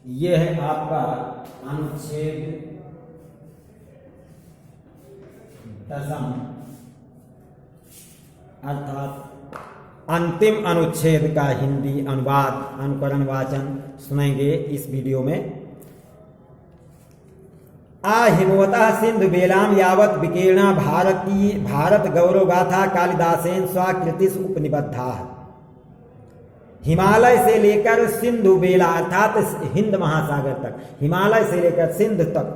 ये है आपका अनुच्छेद 10 अर्थात अंतिम अनुच्छेद का हिंदी अनुवाद अनुकरण वाचन सुनेंगे इस वीडियो में। हिमवतः सिंधु बेलाम यावत विकीर्णा भारत गौरव गाथा कालिदासेन स्वाकृतिस उपनिबद्धा। हिमालय से लेकर सिंधु बेला अर्थात हिंद महासागर तक, हिमालय से लेकर सिंध तक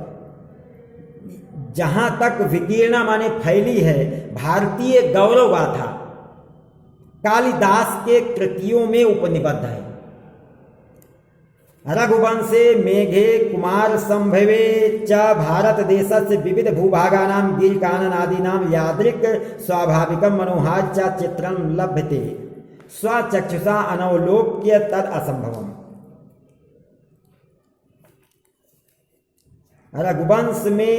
जहां तक विकीर्णा माने फैली है भारतीय गौरव गाथा कालिदास के कृतियों में उपनिबद्ध है। रघुवंशे मेघे कुमार संभवे च भारत देशस्य विविध भूभागानां गिरिकाननादीनां यादृक् स्वाभाविकं मनोहार च चित्रं लभ्यते स्वचक्षुषा अनवलोक्य तद असंभवम्। रघुवंश में,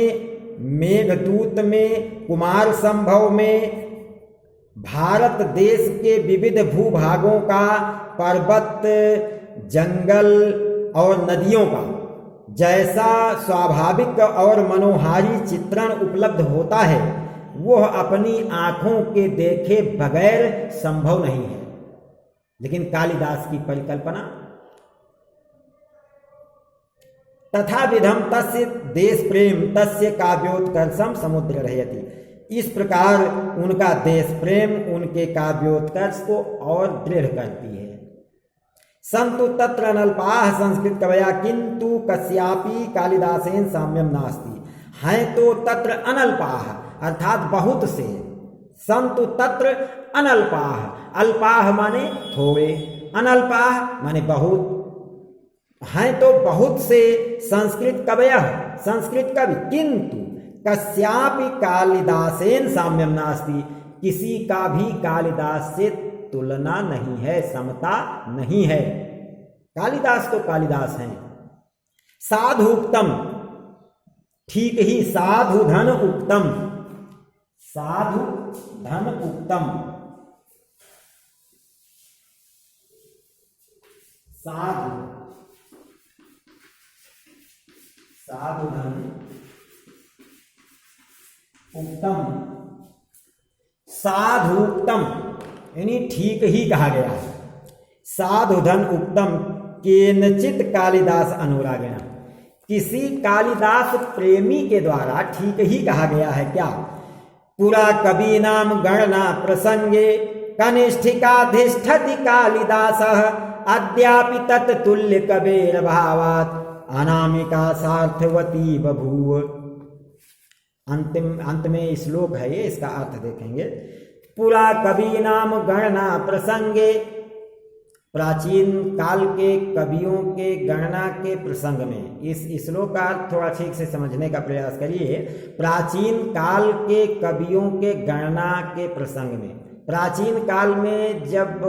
मेघदूत में, कुमार संभव में भारत देश के विविध भूभागों का, पर्वत, जंगल और नदियों का जैसा स्वाभाविक और मनोहारी चित्रण उपलब्ध होता है वह अपनी आंखों के देखे बगैर संभव नहीं है। लेकिन कालिदास की परिकल्पना तथा विधम तस्य देश प्रेम तस्य काव्योत्कर्षम समुद्र रहयति। इस प्रकार उनका देश प्रेम उनके काव्योत्कर्ष को और दृढ़ करती है। संतु तत्र अनल्पाः संस्कृत कवया किंतु कस्यापि कालिदासेन साम्यम नास्ति। हैं तो तत्र अनल्पाः अर्थात बहुत से, संतु तत्र अनल्पाः, अल्पाः माने थोड़े, अनल्पाः माने बहुत, हैं तो बहुत से संस्कृत कवयः संस्कृत कवि, किंतु कस्यापि कालिदासेन साम्यम नास्ति, किसी का भी कालिदास से तुलना नहीं है, समता नहीं है। कालिदास तो कालिदास हैं। साधु उक्तम, ठीक ही, साधु धन उक्तम, साधु धन उक्तम, साधु धन उक्तम, साधु उक्तम यानी ठीक ही कहा गया है। साधु धन उक्तम केनचित कालिदास अनुरागिणा, किसी कालिदास प्रेमी के द्वारा ठीक ही कहा गया है। क्या? पुरा कवि नाम गणना प्रसंगे कनिष्ठिकाधिष्ठति कालिदासः अद्यापि तत्तुल्य कबीर भावात् अनामिका सार्थवती बभूव। अंत में श्लोक है ये, इसका अर्थ देखेंगे। पुरा कवि नाम गणना प्रसंगे, प्राचीन काल के कवियों के गणना के प्रसंग में, इस श्लोक का अर्थ थोड़ा ठीक से समझने का प्रयास करिए। प्राचीन काल के कवियों के गणना के प्रसंग में, प्राचीन काल में जब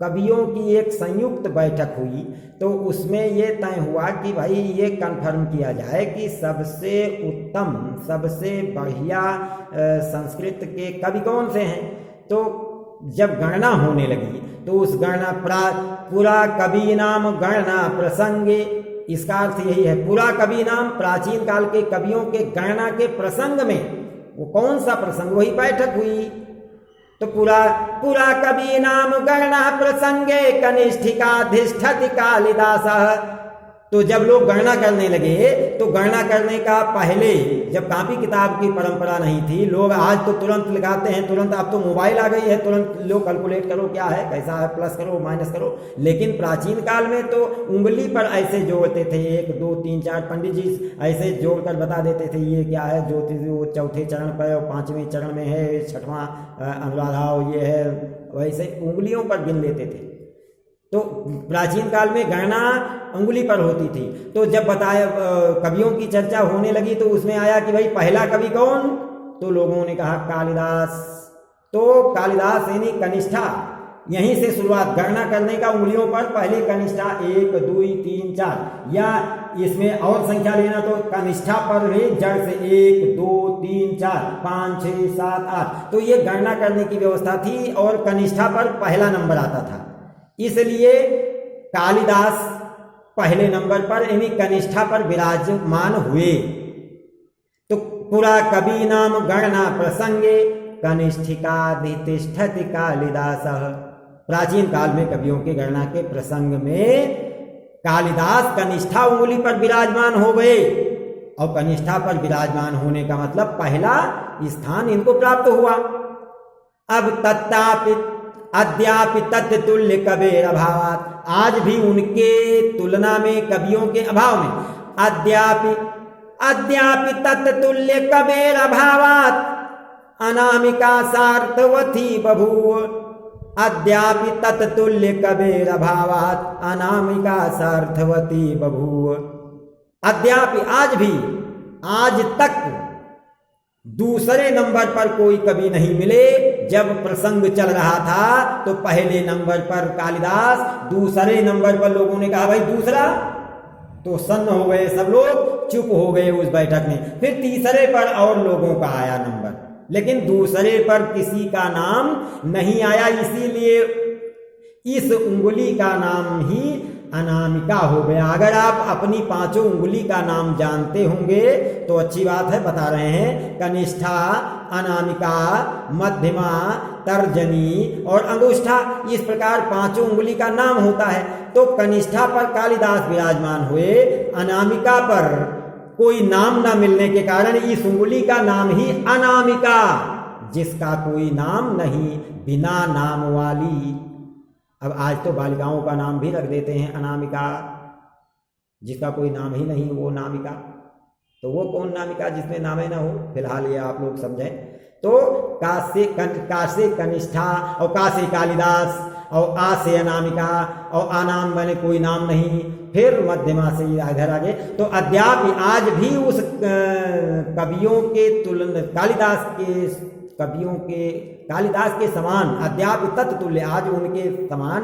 कवियों की एक संयुक्त बैठक हुई तो उसमें ये तय हुआ कि भाई ये कन्फर्म किया जाए कि सबसे उत्तम, सबसे बढ़िया संस्कृत के कवि कौन से हैं। तो जब गणना होने लगी तो उस गणना पुरा कवि नाम गणना प्रसंगे, इसका अर्थ यही है, पुरा कवि नाम प्राचीन काल के कवियों के गणना के प्रसंग में, वो कौन सा प्रसंग, वही बैठक हुई। तो पुरा कवि नाम गणना प्रसंगे कनिष्ठिकाधिष्ठति कालिदासः। तो जब लोग गणना करने लगे तो गणना करने का पहले, जब कापी किताब की परंपरा नहीं थी, लोग आज तो तुरंत लगाते हैं, तुरंत अब तो मोबाइल आ गई है, तुरंत लोग कैलकुलेट करो क्या है, कैसा है, प्लस करो माइनस करो। लेकिन प्राचीन काल में तो उंगली पर ऐसे जोड़ते थे, 1 2 3 4, पंडित जी ऐसे जोड़कर बता देते थे ये क्या है, ज्योतिष वो चौथे चरण पर और 5वें चरण में है, 6वां अनुराधाव ये है, वैसे उंगलियों पर गिन लेते थे। तो प्राचीन काल में गणना अंगुली पर होती थी। तो जब बताया कवियों की चर्चा होने लगी तो उसमें आया कि भाई पहला कवि कौन, तो लोगों ने कहा कालिदास। तो कालिदास यानी कनिष्ठा, यहीं से शुरुआत, गणना करने का उंगलियों पर पहले कनिष्ठा 1 2 3 4, या इसमें और संख्या लेना तो कनिष्ठा पर ही जड़ से 1 2 3 4 5 6 7 8। तो ये गणना करने की व्यवस्था थी और कनिष्ठा पर पहला नंबर आता था। इसलिए कालिदास पहले नंबर पर यानी कनिष्ठा पर विराजमान हुए। तो पुरा कवि नाम गणना प्रसंगे कनिष्ठिकाधितिष्ठति कालिदासः। प्राचीन काल में कवियों की गणना के प्रसंग में कालिदास कनिष्ठा उंगली पर विराजमान हो गए। और कनिष्ठा पर विराजमान होने का मतलब पहला स्थान इनको प्राप्त हुआ। अब तत्तापि अद्यापि तत्तुल्य कबीर अभावात, आज भी उनके तुलना में कवियों के अभाव में अद्यापि तत्तुल्य कबीर अभावात अनामिका सार्थवती बभूव। अद्यापि तत्तुल्य कबीर अभावात अनामिका सार्थवती बभूव। अद्यापि आज तक दूसरे नंबर पर कोई कवि नहीं मिले। जब प्रसंग चल रहा था तो पहले नंबर पर कालिदास, दूसरे नंबर पर लोगों ने कहा भाई दूसरा, तो सन्न हो गए सब लोग, चुप हो गए उस बैठक में। फिर तीसरे पर और लोगों का आया नंबर, लेकिन दूसरे पर किसी का नाम नहीं आया। इसीलिए इस उंगली का नाम ही अनामिका हो गया। अगर आप अपनी पांचों उंगली का नाम जानते होंगे तो अच्छी बात है, बता रहे हैं। कनिष्ठा, अनामिका, मध्यमा, तर्जनी और अंगुष्ठा, इस प्रकार पांचों उंगली का नाम होता है। तो कनिष्ठा पर कालिदास विराजमान हुए, अनामिका पर कोई नाम न मिलने के कारण इस उंगली का नाम ही अनामिका, जिसका कोई नाम नहीं, बिना नाम वाली। अब आज तो बालिकाओं का नाम भी रख देते हैं अनामिका, जिसका कोई नाम ही नहीं वो नामिका। तो वो कौन नामिका जिसमें नाम ही ना हो? फिलहाल ये आप लोग समझें। तो का से कनिष्ठा और का से कालिदास और आ से अनामिका और आनाम मैंने कोई नाम नहीं, फिर मध्यमा से इधर आगे। तो अद्यापि आज भी उस कवियों के तुलना कालिदास के समान अद्यापि तत्तुल्य, आज उनके समान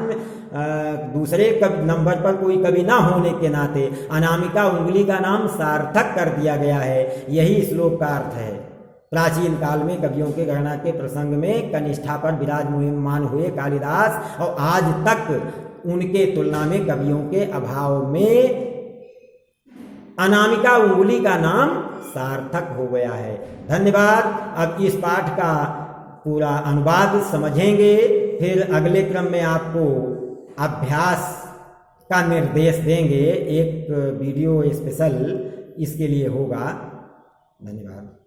दूसरे नंबर पर कोई कवि ना होने के नाते अनामिका उंगली का नाम सार्थक कर दिया गया है। यही श्लोक का अर्थ है। प्राचीन काल में कवियों के गणना के प्रसंग में कनिष्ठा पर विराजमान हुए कालिदास, और आज तक उनके तुलना में कवियों के अभाव में अनामिका उंगली का नाम सार्थक हो गया है। धन्यवाद। अब इस पाठ का पूरा अनुवाद समझेंगे, फिर अगले क्रम में आपको अभ्यास का निर्देश देंगे। एक वीडियो स्पेशल इसके लिए होगा। धन्यवाद।